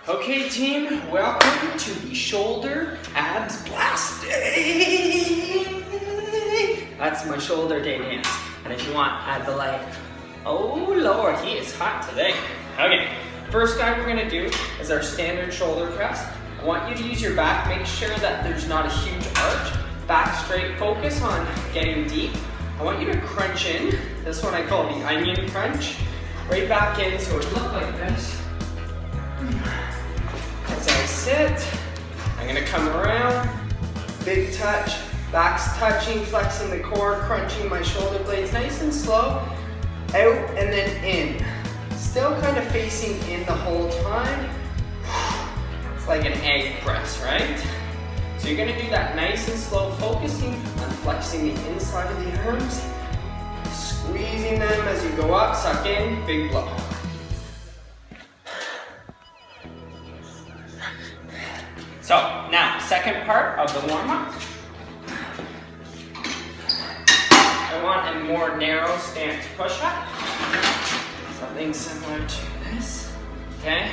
Okay team, welcome to the shoulder abs blasting. That's my shoulder day dance. And if you want, add the light. Oh Lord, he is hot today. Okay, first guy we're gonna do is our standard shoulder press. I want you to use your back, make sure that there's not a huge arch. Back straight, focus on getting deep. I want you to crunch in. This one I call the onion crunch. Right back in, so it would look like this. As I sit, I'm gonna come around, big touch, back's touching, flexing the core, crunching my shoulder blades nice and slow, out and then in. Still kind of facing in the whole time. It's like an egg press, right? So you're gonna do that nice and slow, focusing on flexing the inside of the arms, squeezing them as you go up, suck in, big blow. So now, second part of the warm-up. I want a more narrow stance push-up. Something similar to this, okay?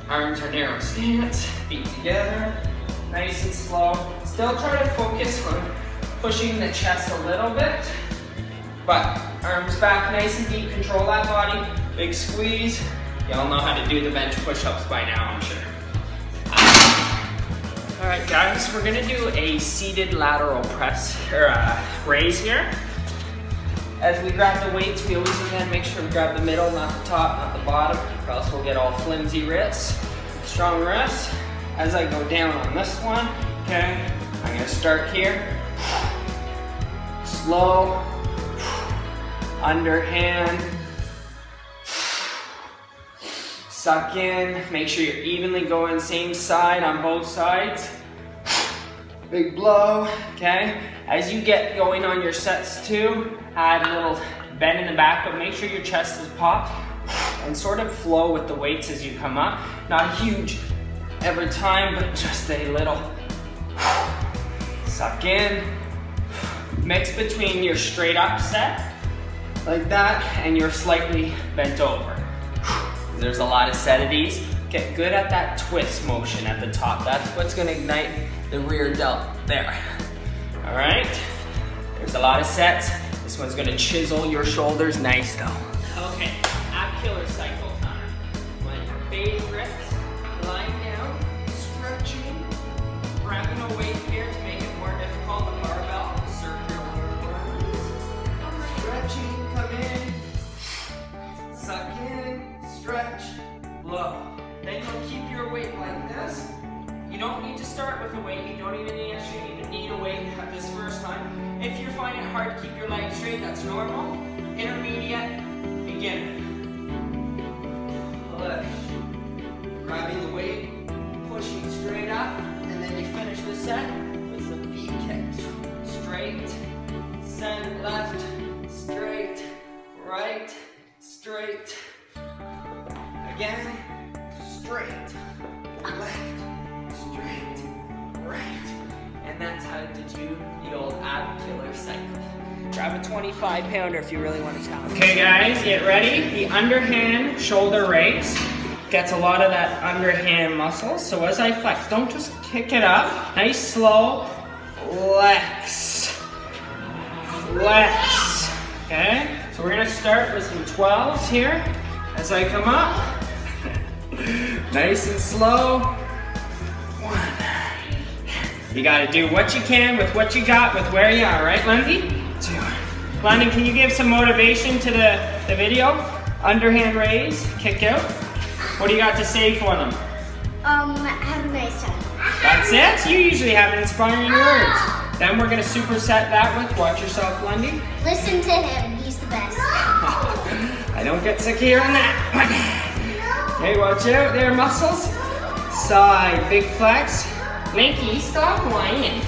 Arms are narrow stance, feet together, nice and slow. Still try to focus on pushing the chest a little bit, but arms back nice and deep, control that body, big squeeze. Y'all know how to do the bench push-ups by now, I'm sure. All right, guys, we're gonna do a seated lateral press, or raise here. As we grab the weights, we always again make sure we grab the middle, not the top, not the bottom, or else we'll get all flimsy wrists. Strong wrists. As I go down on this one, okay, I'm gonna start here. Slow, underhand. Suck in, make sure you're evenly going same side on both sides. Big blow, okay? As you get going on your sets too, add a little bend in the back, but make sure your chest is popped and sort of flow with the weights as you come up. Not huge every time, but just a little. Suck in. Mix between your straight up set, like that, and your slightly bent over. There's a lot of set of these. Get good at that twist motion at the top. That's what's gonna ignite the rear delt there. All right, there's a lot of sets. This one's gonna chisel your shoulders nice though. Okay, ab killer cycle time. My favorite, lying down, stretching, grabbing a weight here to make it more difficult, the barbell, circular runs. Stretching, come in, suck in, stretch, blow. Then you'll keep your weight like this. You don't need to start with a weight. You don't even need a weight at this first time. If you're finding it hard to keep your legs straight, that's normal. Intermediate, beginner. Lift. Grabbing the weight, pushing straight up, and then you finish the set with some feet kicks. Straight, send, left, straight, right, straight. Again, straight, left, straight, right. And that's how to do the old ab killer cycle. Grab a 25-pounder if you really want to challenge. Okay guys, get ready. The underhand shoulder raise gets a lot of that underhand muscle. So as I flex, don't just kick it up. Nice, slow, flex, flex. Okay, so we're gonna start with some 12s here. As I come up, nice and slow. 1. You gotta do what you can with what you got with where you are, right, Lundy? 2. London, can you give some motivation to the video? Underhand raise, kick out. What do you got to say for them? Have a nice time. That's it? You usually have inspiring words. Then we're gonna superset that with, watch yourself, Lundy. Listen to him, he's the best. I don't get sick of hearing that. Okay, watch out there, muscles. Side, big flex. Linky, stop whining.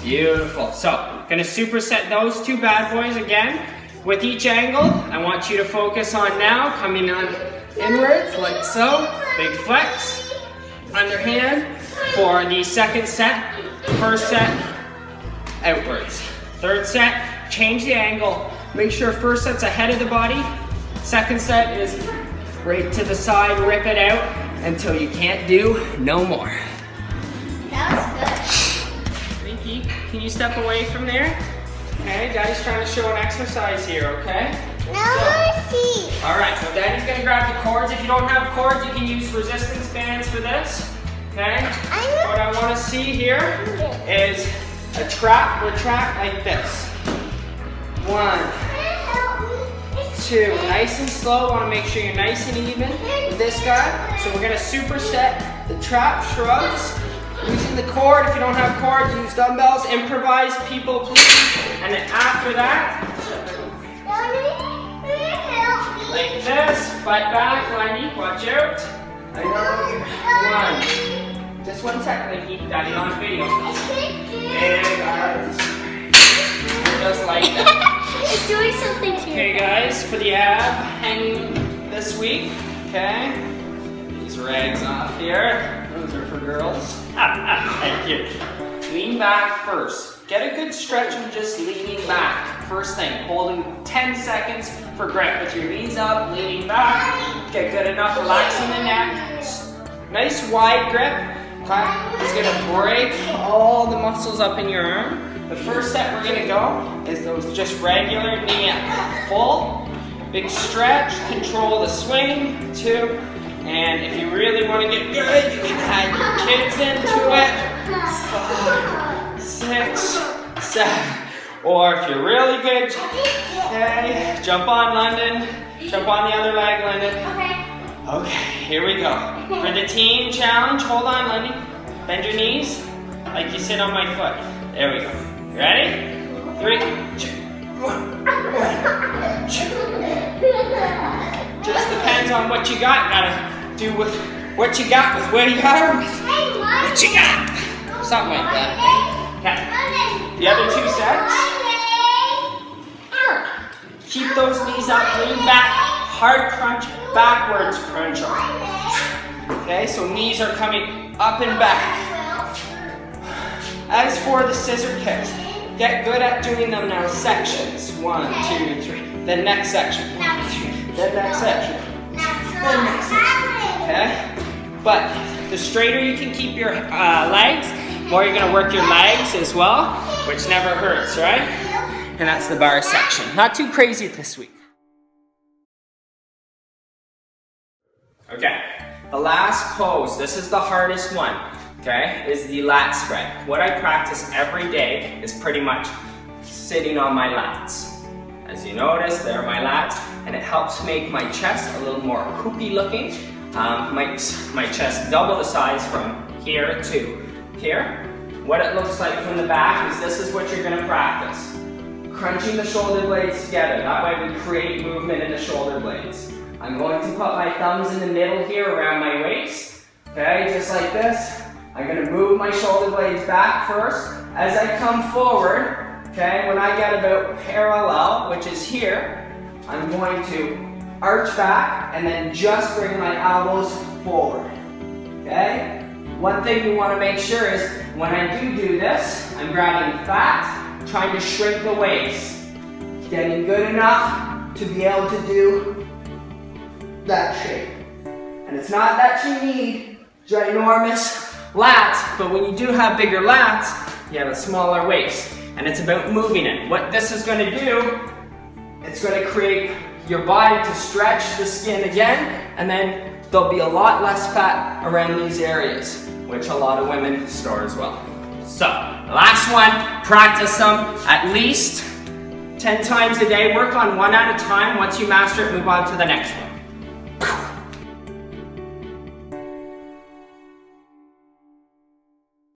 Beautiful. So, gonna superset those two bad boys again. With each angle, I want you to focus on now, coming on inwards, like so. Big flex. Underhand for the second set. First set, outwards. Third set, change the angle. Make sure first set's ahead of the body. Second set is right to the side, rip it out until you can't do no more. That was good. Winky, can you step away from there? Okay, Daddy's trying to show an exercise here, okay? Now see. All right, so Daddy's gonna grab the cords. If you don't have cords, you can use resistance bands for this, okay? What I wanna see here is a trap like this. 1, 2, nice and slow. Wanna make sure you're nice and even with this guy. So we're gonna superset the trap shrugs. Using the cord, if you don't have cords, use dumbbells. Improvise, people please. And then after that, like this, butt back, Lenny, watch out. I know you. 1. Just 1 second, Lenny, Daddy on video. And just like that. It's doing something to you. Okay guys, for the ab hanging this week, okay? These rags off here. Those are for girls. Thank you. Lean back first. Get a good stretch of just leaning back. First thing, holding 10 seconds for grip with your knees up, leaning back. Get good enough, relaxing the neck. Nice wide grip. It's gonna break all the muscles up in your arm. The first step we're gonna go is those just regular knee up. Pull, big stretch, control the swing, 2. And if you really want to get good, you can add your kids into it. 5, 6, 7. Or if you're really good, okay, jump on London. Jump on the other leg, London. Okay, here we go. For the team challenge, hold on, London. Bend your knees like you sit on my foot. There we go. Ready? 3, 2, 1, 2. Just depends on what you got. Gotta do with what you got with where you are with what you got. Something like that. Okay. The other 2 sets. Keep those knees up, lean back, hard crunch, backwards crunch on. Okay, so knees are coming up and back. As for the scissor kicks, get good at doing them now. Sections. 1, 2, 3. The next section. 1, 2. The next section. The next section. Okay? But the straighter you can keep your legs, more you're gonna work your legs as well, which never hurts, right? And that's the bar section. Not too crazy this week. Okay, the last pose, this is the hardest one, okay, is the lat spread. What I practice every day is pretty much sitting on my lats. As you notice, there are my lats, and it helps make my chest a little more hoopy looking. Makes my chest double the size from here to here. What it looks like from the back is this is what you're gonna practice. Crunching the shoulder blades together. That way we create movement in the shoulder blades. I'm going to put my thumbs in the middle here around my waist. Okay, just like this. I'm gonna move my shoulder blades back first. As I come forward, okay, when I get about parallel, which is here, I'm going to arch back and then just bring my elbows forward. Okay? One thing you want to make sure is when I do this, I'm grabbing fat, trying to shrink the waist. Getting good enough to be able to do that shape. And it's not that you need ginormous lats, but when you do have bigger lats, you have a smaller waist. And it's about moving it. What this is going to do, it's going to create your body to stretch the skin again, and then there'll be a lot less fat around these areas, which a lot of women store as well. So, last one, practice them at least 10 times a day. Work on one at a time. Once you master it, move on to the next one.